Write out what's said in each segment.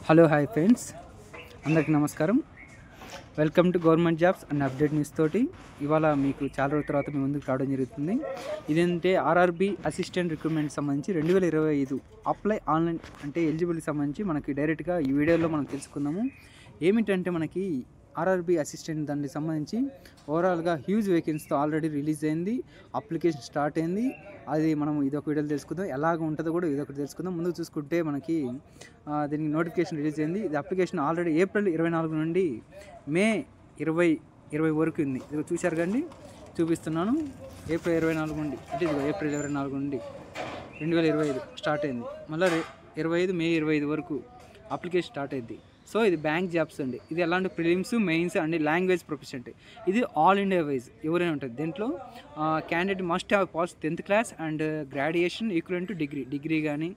Hello hi friends, అందరికీ నమస్కారం. Welcome to government jobs and update news తోటి ఇవాళ మీకు చాలా రోజుల తర్వాత మీ ముందుకు రావడం జరుగుతుంది. ఇదేంటే ఆర్ఆర్బి అసిస్టెంట్ రిక్రూట్మెంట్ సంబంధించి 2025 అప్లై ఆన్లైన్ అంటే ఎలిజిబిలిటీ సంబంధించి మనకి డైరెక్ట్గా ఈ వీడియోలో మనం తెలుసుకుందాము. ఏమిటంటే మనకి ఆర్ఆర్బి అసిస్టెంట్ దానికి సంబంధించి ఓవరాల్గా హ్యూజ్ వేకెన్సీతో ఆల్రెడీ రిలీజ్ అయింది, అప్లికేషన్ స్టార్ట్ అయింది. అది మనం ఇదొక వీడియోలో తెలుసుకుందాం, ఎలాగ ఉంటుందో కూడా ఇదొకటి తెలుసుకుందాం. ముందుకు చూసుకుంటే మనకి దీనికి నోటిఫికేషన్ రిలీజ్ అయింది. ఇది అప్లికేషన్ ఆల్రెడీ ఏప్రిల్ 24 నుండి మే 20 వరకు ఉంది. ఇది చూశారు కండి, చూపిస్తున్నాను. ఏప్రిల్ 24 నుండి అంటే ఇది ఏప్రిల్ 24 నుండి 2025 స్టార్ట్ అయింది. మళ్ళీ 25 మే 25 వరకు అప్లికేషన్ స్టార్ట్ అయింది. సో ఇది బ్యాంక్ జాబ్స్ అండి. ఇది ఎలాంటి ప్రిలిమ్స్, మెయిన్స్ అండ్ లాంగ్వేజ్ ప్రొఫిషియెంట్. ఇది ఆల్ ఇండియా వైజ్ ఎవరైనా ఉంటుంది. దీంట్లో candidate must have pass 10th class and graduation equal to degree కానీ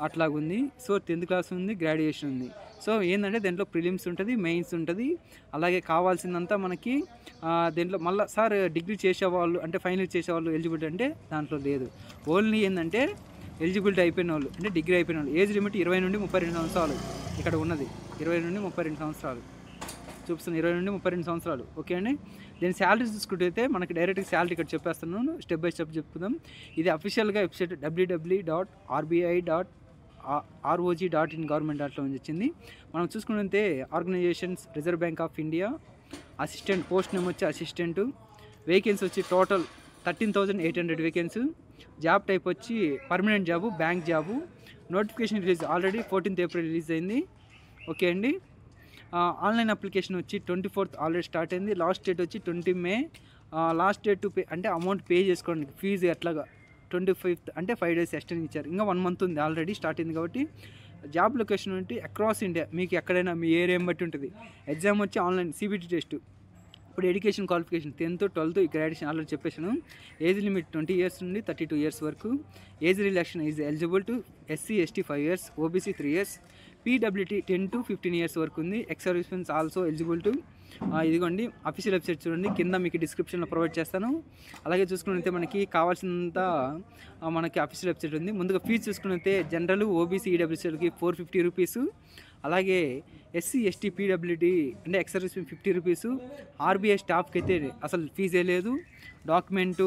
అట్లాగుంది. సో 10th క్లాస్ ఉంది, గ్రాడ్యుయేషన్ ఉంది. సో ఏంటంటే దీంట్లో ప్రిలిమ్స్ ఉంటుంది, మెయిన్స్ ఉంటుంది. అలాగే కావాల్సిందంతా మనకి దీంట్లో మళ్ళీ సార్ డిగ్రీ చేసేవాళ్ళు అంటే ఫైనల్ చేసేవాళ్ళు ఎలిజిబిలిటీ అంటే దాంట్లో లేదు. ఓన్లీ ఏంటంటే ఎలిజిబిలిటీ అయిపోయిన వాళ్ళు అంటే డిగ్రీ అయిపోయిన వాళ్ళు. ఏజ్ లిమిట్ 20 నుండి 32 సంవత్సరాలు ఇక్కడ ఉన్నది. 20 నుండి 32 సంవత్సరాలు చూపిస్తున్నాను. 20 నుండి 32 సంవత్సరాలు. ఓకే అండి. దీని శాలరీ చూసుకుంటే మనకి డైరెక్ట్గా శాలరీ ఇక్కడ చెప్పేస్తున్నాను, స్టెప్ బై స్టెప్ చెప్పుకుందాం. ఇది అఫీషియల్గా వెబ్సైట్ www.rbi.rog.in గవర్నమెంట్.లో వచ్చింది. మనం చూసుకుంటే organisations reserve bank of India assistant, post name వచ్చి అసిస్టెంట్, వేకెన్సీ వచ్చి టోటల్ 13,800 వేకెన్సీ. జాబ్ టైప్ వచ్చి permanent job, bank job. Notification release already 14th April release అయింది. ఓకే అండి. ఆన్లైన్ అప్లికేషన్ వచ్చి 24th ఆల్రెడీ స్టార్ట్ అయింది. లాస్ట్ డేట్ వచ్చి 20 May. Last date to pay అంటే amount pay చేసుకోండి, fee ఎట్లాగా 25th అంటే 5 days ఎక్స్టెండ్ ఇచ్చారు. ఇంకా 1 month ఉంది, ఆల్రెడీ స్టార్ట్ అయింది. కాబట్టి జాబ్ లొకేషన్ అంటే అక్రాస్ ఇండియా, మీకు ఎక్కడైనా మీ ఏరియా బట్టి ఉంటుంది. ఎగ్జామ్ వచ్చి ఆన్లైన్ సిబిటి టెస్ట్. ఇప్పుడు education qualification 10th, 12th graduation already చెప్పేసాను. ఏజ్ లిమిట్ 20 years నుండి 32 years వరకు. Age relaxation is eligible to SC, ST 5 years, OBC 3 years, PWT 10 to 15 years వరకు ఉంది. Ex servicemens also eligible too. ఇదిగోండి official website చూడండి, కింద మీకు డిస్క్రిప్షన్లో ప్రొవైడ్ చేస్తాను. అలాగే చూసుకుంటే మనకి కావాల్సినంత మనకి అఫీషియల్ వెబ్సైట్ ఉంది. ముందుగా ఫీజు చూసుకుంటే జనరల్, OBC, EWCలకి 450 రూపీస్. అలాగే SC, ST, PWT అంటే ఎక్స్ సర్వీస్ 50 రూపీస్. RBI స్టాఫ్కి అయితే అసలు ఫీజే లేదు. Document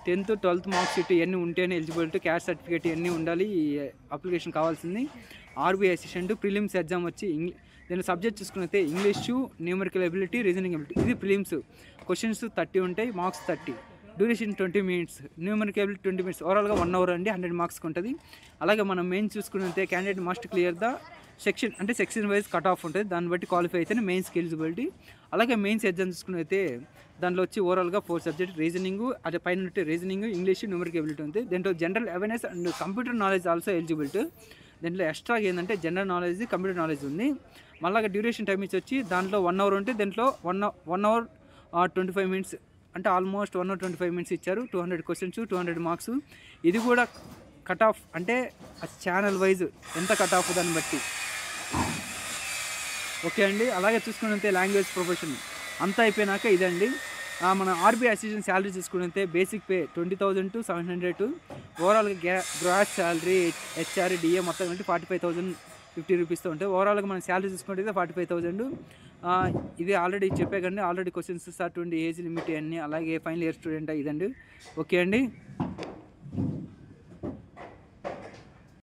10th, 12th marks sheet ఇవన్నీ ఉంటేనే ఎలిజిబిలిటీ, క్యాస్ట్ సర్టిఫికేట్ ఇవన్నీ ఉండాలి. ఈ అప్లికేషన్ కావాల్సింది. RBI అసిస్టెంట్ ప్రిలిమ్స్ ఎగ్జామ్ వచ్చి దీని సబ్జెక్ట్ చూసుకుంటే English, numerical ability, reasoning ability. ఇది ప్రిలిమ్స్. క్వశ్చన్స్ 30 ఉంటాయి, marks 30. Duration 20 minutes, numerical ability 20 minutes. ఓవరాల్గా 1 hour అండి, 100 మార్క్స్కి ఉంటుంది. అలాగే మనం మెయిన్స్ చూసుకుంటే candidate must clear the section అంటే సెక్షన్ వైజ్ కట్ ఆఫ్ ఉంటుంది. దాన్ని బట్టి క్వాలిఫై అయితేనే మెయిన్స్కి ఎలిజిబిలిటీ. అలాగే మెయిన్స్ ఎగ్జామ్ చూసుకున్నైతే దాంట్లో వచ్చి ఓవరాల్గా 4 సబ్జెక్ట్, రీజనింగ్, అదే పైన రీజనింగ్, ఇంగ్లీష్, న్యూమరికల్ ఎబిలిటీ ఉంది. దీంట్లో general awareness and computer knowledge also eligibility. దీంట్లో ఎక్స్ట్రాగా ఏంటంటే జనరల్ నాలెడ్జ్, కంప్యూటర్ నాలెడ్జ్ ఉంది. మళ్ళీ డ్యూరేషన్ టైం వచ్చి దాంట్లో 1 hour ఉంటే దీంట్లో 1 hour 25 minutes అంటే ఆల్మోస్ట్ 1 hour 25 minutes ఇచ్చారు. 200 questions, 200 మార్క్స్. ఇది కూడా కట్ ఆఫ్ అంటే ఛానల్ వైజ్ ఎంత కట్ ఆఫ్ దాన్ని బట్టి. ఓకే అండి. అలాగే చూసుకుంటే లాంగ్వేజ్ ప్రొఫెషన్ అంతా అయిపోయినాక ఇదండి మన RBI అసిస్టెంట్ శాలరీ చూసుకుంటే బేసిక్ పే 20,000 to 700. ఓవరాల్గా గ్రాస్ శాలరీ, HR, DA మొత్తం అంటే 45,050 రూపీస్తో ఉంటాయి. ఓవరాల్గా మన శాలరీ చూసుకుంటే 45,000. ఇది ఆల్రెడీ చెప్పే కండి, ఆల్రెడీ క్వశ్చన్స్ స్టార్ట్ ఉండి ఏజ్ లిమిట్ అన్నీ. అలాగే ఫైనల్ ఇయర్ స్టూడెంట్ ఇదండి. ఓకే అండి.